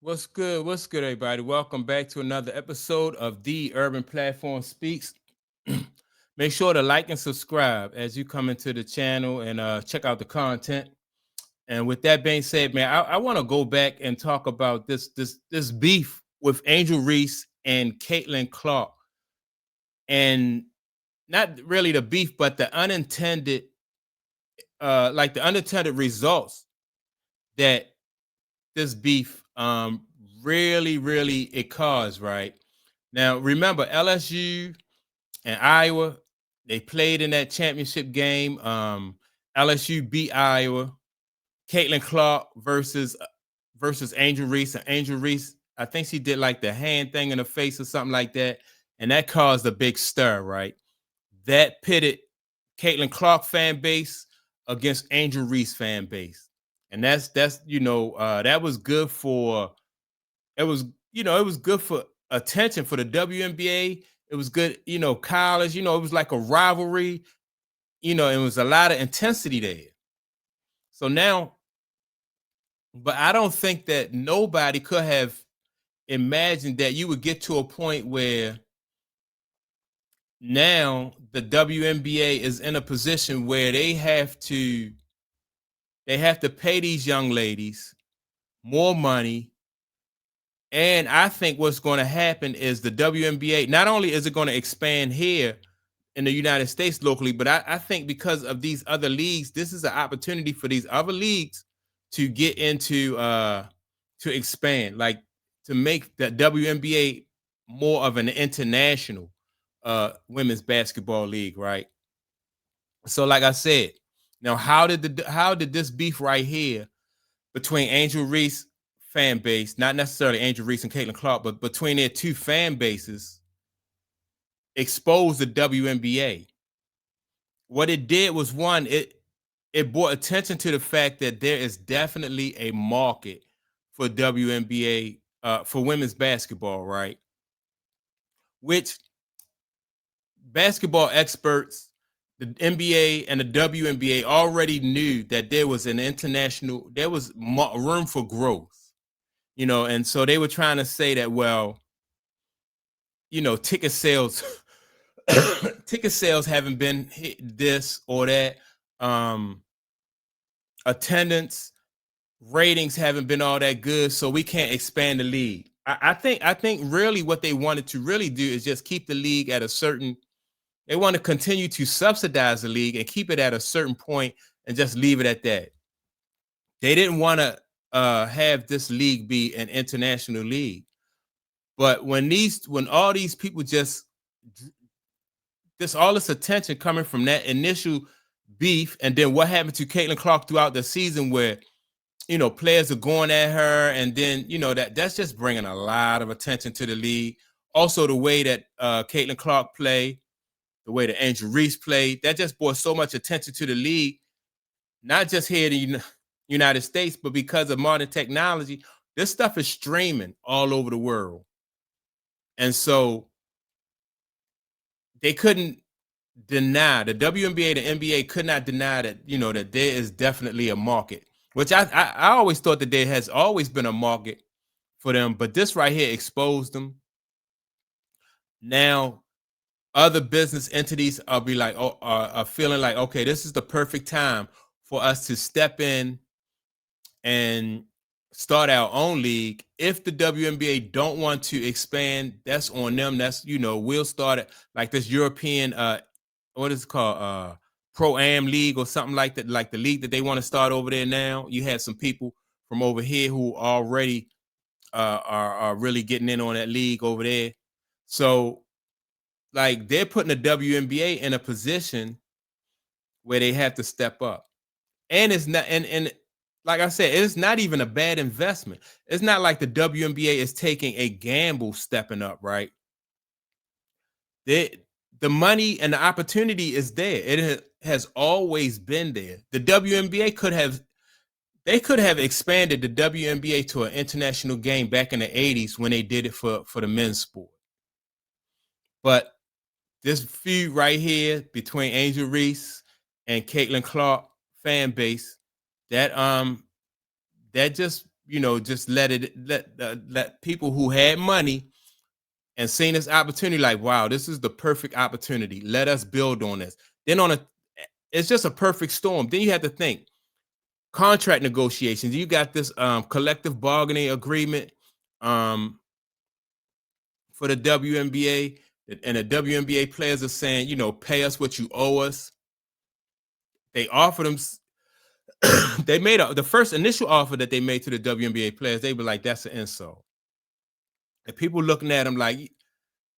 What's good? What's good, everybody? Welcome back to another episode of The Urban Platform Speaks. Make sure to like and subscribe as you come into the channel and check out the content. And with that being said, man, I want to go back and talk about this beef with Angel Reese and Caitlin Clark, and not really the beef, but the unintended results that this beef really it caused, right? Now remember LSU and Iowa, they played in that championship game. LSU beat Iowa. Caitlin Clark versus Angel Reese. And Angel Reese, I think she did like the hand thing in the face or something like that. And that caused a big stir, right? That pitted Caitlin Clark fan base against Angel Reese fan base. And that was good for it was good for attention for the WNBA. It was good, college, it was like a rivalry, it was a lot of intensity there. So now, but I don't think that nobody could have imagined that you would get to a point where now the WNBA is in a position where they have to pay these young ladies more money. And I think what's going to happen is the WNBA, not only is it going to expand here in the United States locally, but I think because of these other leagues, this is an opportunity for these other leagues to get into to expand, like to make the WNBA more of an international women's basketball league, right? So, like I said, now how did this beef right here between Angel Reese fan base, not necessarily Angel Reese and Caitlin Clark, but between their two fan bases, expose the WNBA? What it did was, one, it brought attention to the fact that there is definitely a market for WNBA for women's basketball, right? Which basketball experts, the NBA and the WNBA already knew that there was room for growth, and so they were trying to say that, well, ticket sales ticket sales haven't been this or that, um attendance ratings haven't been all that good, so we can't expand the league. I think really what they wanted to really do is just keep the league at a certain. They want to continue to subsidize the league and keep it at a certain point and just leave it at that. They didn't want to have this league be an international league. But when all these people just all this attention coming from that initial beef, and then what happened to Caitlin Clark throughout the season, where players are going at her, and then that's just bringing a lot of attention to the league. Also, the way that Caitlin Clark played, the way that Angel Reese played, that just brought so much attention to the league, not just here in the United States, but because of modern technology, this stuff is streaming all over the world. And so they couldn't deny, the WNBA, the NBA could not deny that, that there is definitely a market, which I always thought that there has always been a market for them, but this right here exposed them. Now, other business entities are feeling like, okay, this is the perfect time for us to step in and start our own league. If the WNBA don't want to expand, that's on them. That's, we'll start it like this European what is it called, Pro Am League or something like that, like the league that they want to start over there. Now you have some people from over here who already are really getting in on that league over there. So, like, they're putting the WNBA in a position where they have to step up. And it's not, and like I said, it's not even a bad investment. It's not like the WNBA is taking a gamble stepping up, right? The money and the opportunity is there. It has always been there. The WNBA could have expanded the WNBA to an international game back in the 80s when they did it for the men's sport. But this feud right here between Angel Reese and Caitlin Clark fan base, that just just let people who had money and seen this opportunity, like, wow, this is the perfect opportunity. Let us build on this. Then it's just a perfect storm. Then you have to think contract negotiations. You got this collective bargaining agreement um, for the WNBA, and the WNBA players are saying, pay us what you owe us. They offered them. They made the first initial offer that they made to the WNBA players. They were like, "That's an insult." And people looking at them like,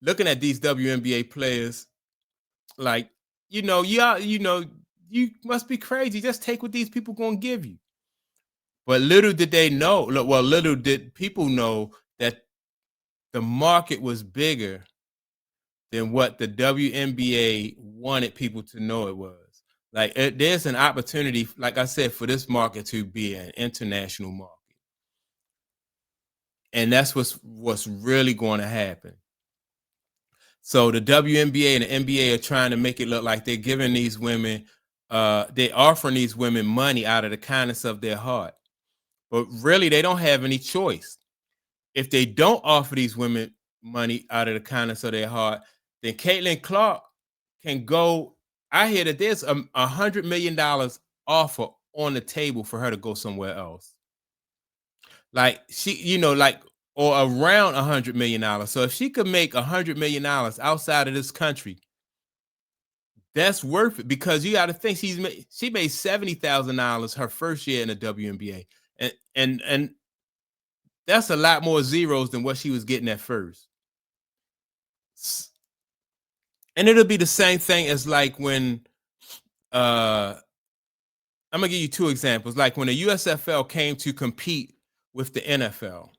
looking at these WNBA players, like, you must be crazy. Just take what these people gonna give you. But little did they know. Well, little did people know that the market was bigger than what the WNBA wanted people to know it was. Like, there's an opportunity, like I said, for this market to be an international market, and that's what's really going to happen. So the WNBA and the NBA are trying to make it look like they're giving these women, they're offering these women money out of the kindness of their heart, but really they don't have any choice. If they don't offer these women money out of the kindness of their heart, then Caitlin Clark can go. I hear that there's $100 million offer on the table for her to go somewhere else. Like, she, like, or around $100 million. So if she could make $100 million outside of this country, that's worth it, because you got to think she made $70,000 her first year in the WNBA, and that's a lot more zeros than what she was getting at first. And it'll be the same thing as like when I'm gonna give you two examples. Like when the USFL came to compete with the NFL,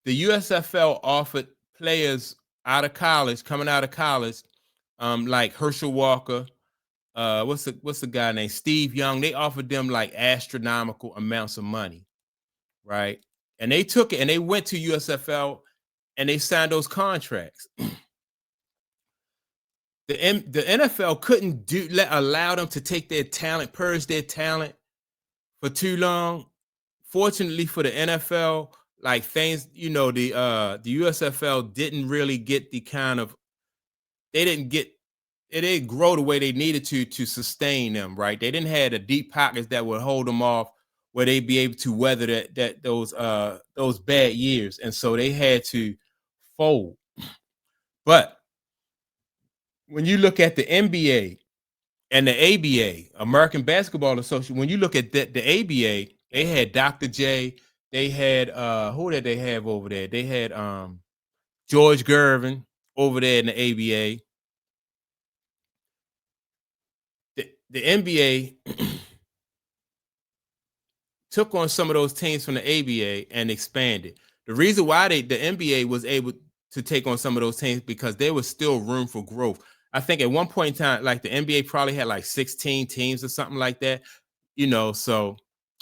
the USFL offered players coming out of college, like Herschel Walker, what's the guy named Steve Young. They offered them like astronomical amounts of money, right? And they took it and they went to USFL and they signed those contracts. The NFL couldn't allow them to take their talent, purge their talent for too long. Fortunately for the NFL, like things, the USFL didn't really get the kind of, they didn't get it didn't grow the way they needed to sustain them, right? They didn't have the deep pockets that would hold them off, where they'd be able to weather those bad years, and so they had to fold. But when you look at the NBA and the ABA, American Basketball Association, when you look at the ABA, they had Dr. J. They had who did they have over there? They had George Gervin over there in the ABA. The NBA took on some of those teams from the ABA and expanded. The reason why the NBA was able to take on some of those teams, because there was still room for growth. I think at one point in time, like the NBA probably had like 16 teams or something like that, so,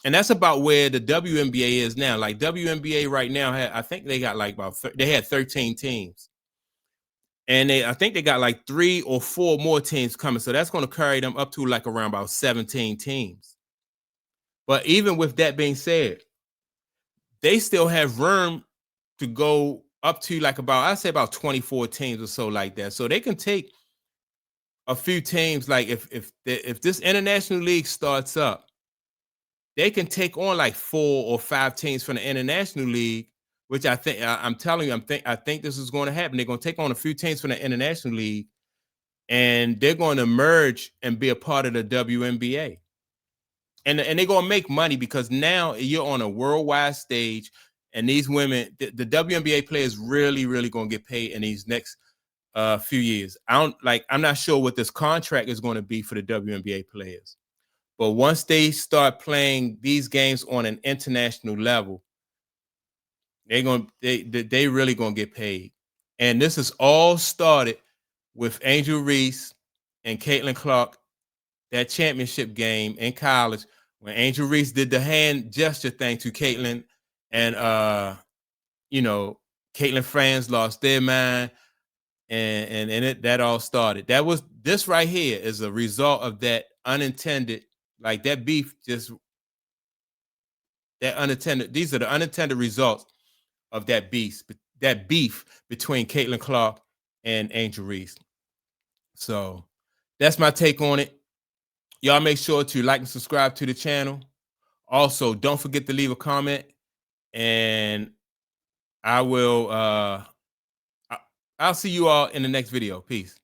and that's about where the WNBA is now. Like WNBA right now, I think they got like they had 13 teams. And I think they got like 3 or 4 more teams coming. So that's going to carry them up to like around about 17 teams. But even with that being said, they still have room to go up to like I'd say about 24 teams or so like that. So they can take a few teams. Like if this international league starts up, they can take on like 4 or 5 teams from the international league, which I'm telling you, I think this is going to happen. They're going to take on a few teams from the international league, and they're going to merge and be a part of the WNBA. And they're going to make money, because now you're on a worldwide stage, and these women, the WNBA players, really, really going to get paid in these next few years. I'm not sure what this contract is going to be for the WNBA players, but once they start playing these games on an international level, they really going to get paid. And this is all started with Angel Reese and Caitlin Clark, that championship game in college, when Angel Reese did the hand gesture thing to Caitlin, and Caitlin fans lost their mind, and that all started. This right here is a result of that unintended, like that beef just These are the unintended results of that beef between Caitlin Clark and Angel Reese. So that's my take on it. Y'all make sure to like and subscribe to the channel. Also, don't forget to leave a comment, and I'll see you all in the next video. Peace.